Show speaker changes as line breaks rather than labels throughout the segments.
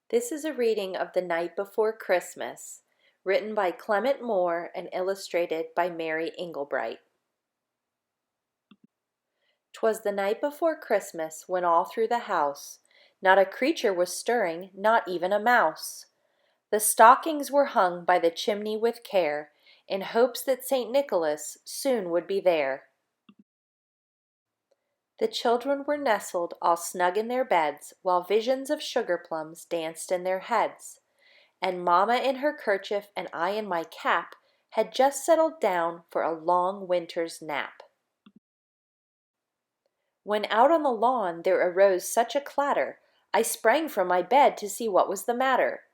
This is a reading of The Night Before Christmas, written by Clement Moore and illustrated by Mary Englebright. 'Twas the night before Christmas, when all through the house not a creature was stirring, not even a mouse. The stockings were hung by the chimney with care, in hopes that St. Nicholas soon would be there. The children were nestled all snug in their beds, while visions of sugar plums danced in their heads. And Mamma in her kerchief and I in my cap had just settled down for a long winter's nap. When out on the lawn there arose such a clatter, I sprang from my bed to see what was the matter.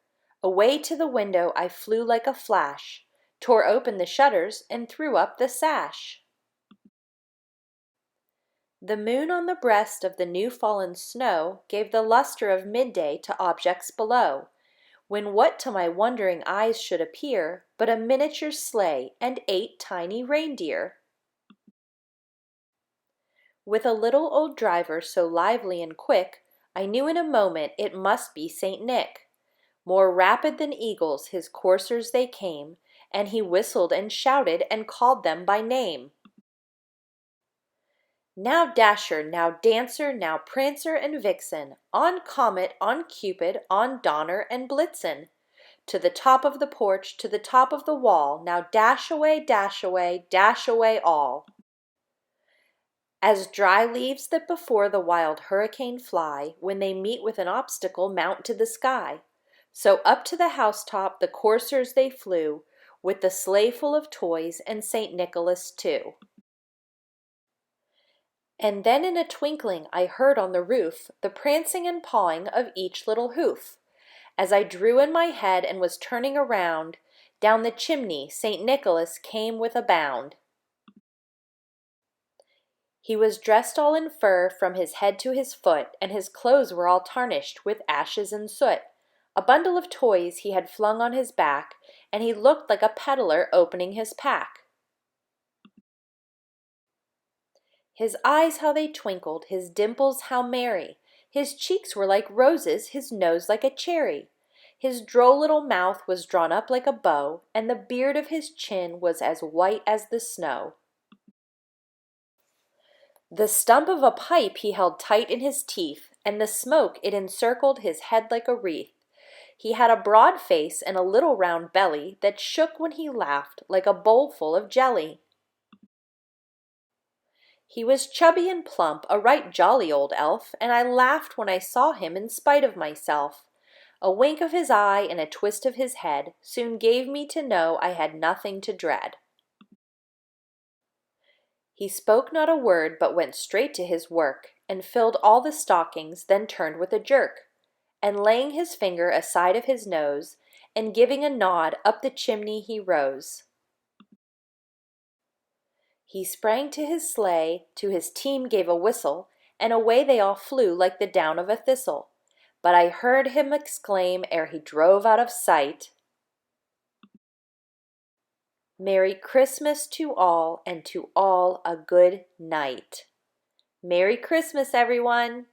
Away to the window I flew like a flash, tore open the shutters, and threw up the sash. The moon on the breast of the new-fallen snow gave the luster of midday to objects below, when what to my wondering eyes should appear but a miniature sleigh and 8 tiny reindeer. With a little old driver so lively and quick, I knew in a moment it must be St. Nick. More rapid than eagles his coursers they came, and he whistled and shouted and called them by name. Now Dasher, now Dancer, now Prancer and Vixen, on Comet, on Cupid, on Donner and Blitzen. To the top of the porch, to the top of the wall, now dash away, dash away, dash away all. As dry leaves that before the wild hurricane fly, when they meet with an obstacle mount to the sky, so up to the housetop the coursers they flew, with the sleigh full of toys and St. Nicholas too. And then in a twinkling I heard on the roof the prancing and pawing of each little hoof. As I drew in my head and was turning around, down the chimney St. Nicholas came with a bound. He was dressed all in fur from his head to his foot, and his clothes were all tarnished with ashes and soot. A bundle of toys he had flung on his back, and he looked like a peddler opening his pack. His eyes how they twinkled, his dimples how merry, his cheeks were like roses, his nose like a cherry. His droll little mouth was drawn up like a bow, and the beard of his chin was as white as the snow. The stump of a pipe he held tight in his teeth, and the smoke it encircled his head like a wreath. He had a broad face and a little round belly that shook when he laughed like a bowl full of jelly. He was chubby and plump, a right jolly old elf, and I laughed when I saw him in spite of myself. A wink of his eye and a twist of his head soon gave me to know I had nothing to dread. He spoke not a word, but went straight to his work, and filled all the stockings, then turned with a jerk, and laying his finger aside of his nose, and giving a nod, up the chimney he rose. He sprang to his sleigh, to his team gave a whistle, and away they all flew like the down of a thistle. But I heard him exclaim ere he drove out of sight, "Merry Christmas to all, and to all a good night." Merry Christmas, everyone!